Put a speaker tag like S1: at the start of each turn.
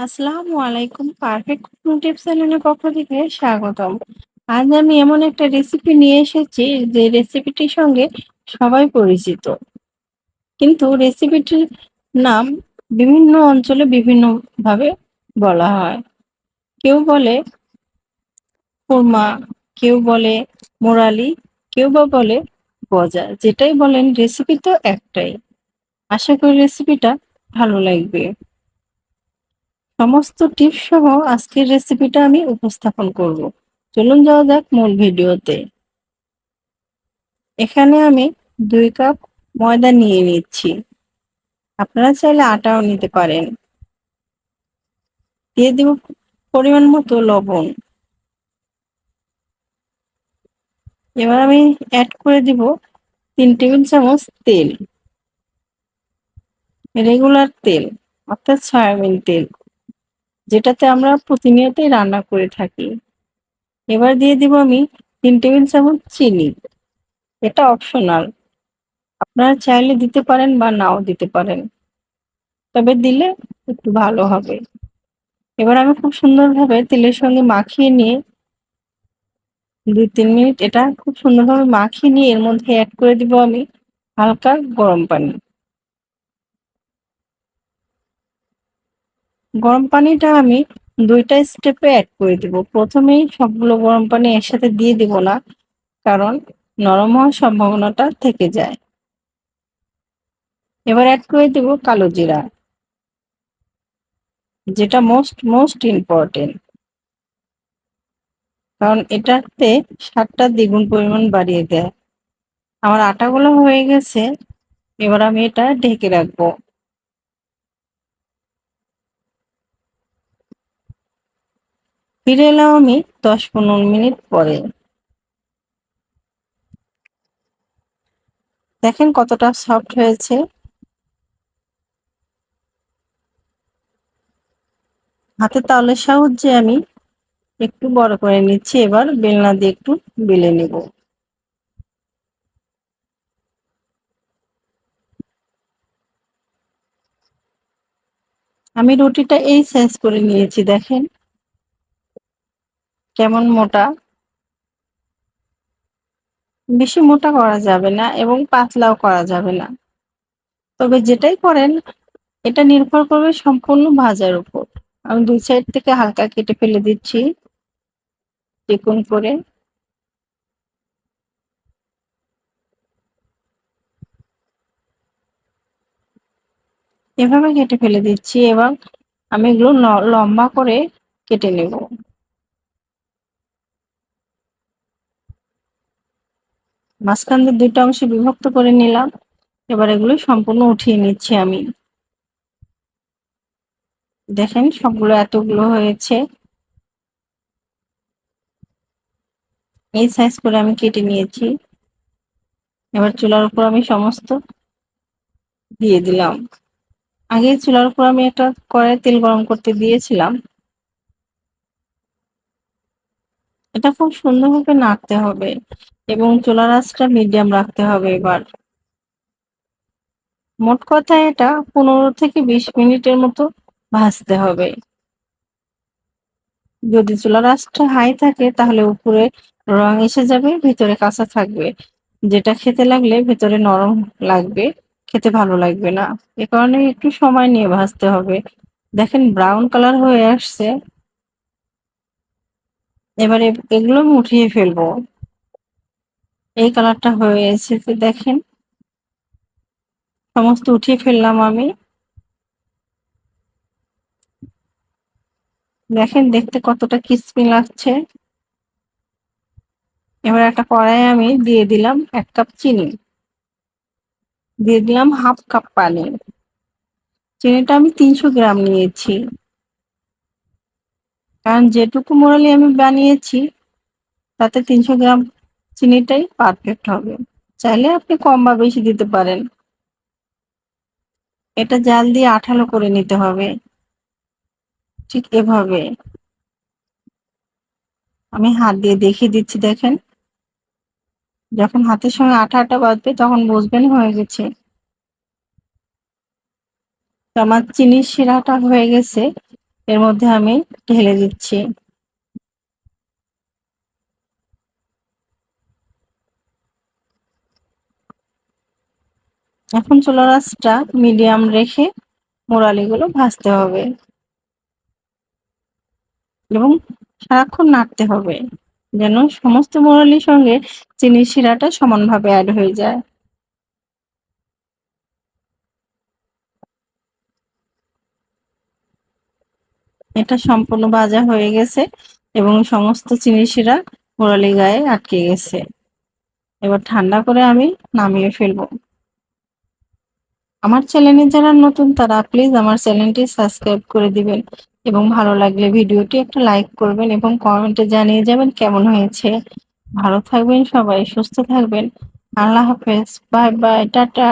S1: আসসালামু আলাইকুম। Perfect cooking tips চ্যানেলের পক্ষ থেকে স্বাগতম। আজ আমি এমন একটা রেসিপি নিয়ে এসেছি যে রেসিপিটির সঙ্গে সবাই পরিচিত। কিন্তু রেসিপিটির নাম বিভিন্ন অঞ্চলে বিভিন্নভাবে বলা হয়। কেউ বলে খুরমা, কেউ বলে মোরালি, কেউ বা বলে গজা। যেটাই বলেন রেসিপি তো একটাই। আশা করি রেসিপিটা ভালো লাগবে। সমস্ত টিপস সহ আজকের রেসিপিটা আমি উপস্থাপন করব। চলুন যাওয়া যাক মূল ভিডিওতে। এখানে আমি ২ কাপ ময়দা নিয়ে নিচ্ছি। আপনারা চাইলে আটাও নিতে পারেন। দিয়ে দিব পরিমাণ মতো লবণ। এবার আমি এড করে দিব ৩ টেবিল চামচ তেল, রেগুলার তেল অর্থাৎ সয়াবিন তেল, যেটাতে আমরা প্রতিনিয়তই রান্না করে থাকি। এবার দিয়ে দিব আমি ৩ টেবিল চামচ চিনি। এটা অপশনাল। আপনারা চাইলে দিতে পারেন বা নাও দিতে পারেন। তবে দিলে একটু ভালো হবে। এবার আমি খুব সুন্দরভাবে তেলের সঙ্গে মাখিয়ে নিয়ে ২-৩ মিনিট এটা খুব সুন্দরভাবে মাখিয়ে নিয়ে এর মধ্যে এড করে দিব আমি হালকা গরম পানি। গরম পানিটা আমি ২ টা স্টেপে এড করে দিব। ১ম এই সবগুলো গরম পানি একসাথে দিয়ে দিব না। কারণ নরম হওয়ার সম্ভাবনাটা থেকে যায়। এবার এড করে দিব কালো জিরা, যেটা মোস্ট ইম্পোর্টেন্ট। কারণ এটাতে স্বাদটা দ্বিগুণ পরিমাণ বাড়িয়ে দেয়। আমার আটাগুলো হয়ে গেছে। এবার আমি এটা ঢেকে রাখবো। ফিরে এলাম আমি ১০-১৫ মিনিট পরে। দেখেন কতটা সফট হয়েছে। হাতের তালুর সাহায্যে আমি একটু বড় করে নিচ্ছি। এবার বেলনা দিয়ে একটু বেলে নেব। আমি রুটিটা এই সাইজ করে নিয়েছি, দেখেন কেমন মোটা। বেশি মোটা করা যাবে না এবং পাতলাও করা যাবে না। তবে যেটাই করেন এটা নির্ভর করবে সম্পূর্ণ ভাজার উপর। আমি ২ সাইড থেকে হালকা কেটে ফেলে দিচ্ছি চিকন করে। এভাবে কেটে ফেলে দিচ্ছি। এবার আমি এগুলো লম্বা করে কেটে নেব। মাঝখান দিয়ে ২ টা অংশে বিভক্ত করে নিলাম। এবার এগুলো সম্পূর্ণ উঠিয়ে নিচ্ছি আমি। দেখেন সবগুলো এতগুলো হয়েছে। এই সাইজ করে আমি কেটে নিয়েছি। এবার চুলার উপর আমি সমস্ত দিয়ে দিলাম। আগে চুলার উপর আমি একটা কড়াইয়ে তেল গরম করতে দিয়েছিলাম। এটা খুব সুন্দরভাবে নাড়তে হবে এবং চুলার আঁচটা মিডিয়াম রাখতে হবে এবার। মোট কথা এটা ১৫-২০ মিনিটের মতো ভাজতে হবে। যদি চুলার আঁচটা হাই থাকে তাহলে উপরে রং এসে যাবে, ভিতরে কাঁচা থাকবে। যেটা খেতে লাগলে ভেতরে নরম লাগবে, খেতে ভালো লাগবে না। এ কারণে একটু সময় নিয়ে ভাজতে হবে। দেখেন ব্রাউন কালার হয়ে আসছে। এবারে এগুলো আমি উঠিয়ে ফেলবো। এই কালারটা হয়ে এসেছে দেখেন। সমস্ত উঠিয়ে ফেললাম আমি। দেখেন দেখতে কতটা ক্রিসপি লাগছে। এবার একটা কড়াইয়ে আমি দিয়ে দিলাম ১ কাপ চিনি। দিয়ে দিলাম ১/২ কাপ পানি। চিনিটা আমি ৩০০ গ্রাম নিয়েছি। কারণ যেটুকু মোড়ালি আমি বানিয়েছি তাতে ৩০০ গ্রাম চিনিটাই পারফেক্ট হবে। চাইলে আপনি কম বা বেশি দিতে পারেন। এটা জাল দিয়ে আঠালো করে নিতে হবে। ঠিক এভাবে। আমি হাত দিয়ে দেখিয়ে দিচ্ছি দেখেন। যখন হাতের সঙ্গে আঠা বাঁধবে তখন বুঝবেন হয়ে গেছে। তো আমার চিনির শিরাটা হয়ে গেছে। এর মধ্যে আমি ঢেলে দিচ্ছি। এখন চুলার আঁচটা মিডিয়াম রেখে মোরালিগুলো ভাজতে হবে এবং সারাক্ষণ নাড়তে হবে যেন সমস্ত মোরালির সঙ্গে চিনির শিরাটা সমানভাবে অ্যাড হয়ে যায়। এটা সম্পূর্ণ ভাজা হয়ে গেছে এবং সমস্ত চিনির শিরা মোরালি গায়ে আটকে গেছে। এবার ঠান্ডা করে আমি নামিয়ে ফেলবো। আমার চ্যানেলে যারা নতুন তারা প্লিজ আমার চ্যানেলটি সাবস্ক্রাইব করে দিবেন এবং ভালো লাগলে ভিডিওটি একটা লাইক করবেন এবং কমেন্টে জানিয়ে যাবেন কেমন হয়েছে। ভালো থাকবেন সবাই, সুস্থ থাকবেন। আল্লাহ হাফেজ, বাই বাই, টাটা।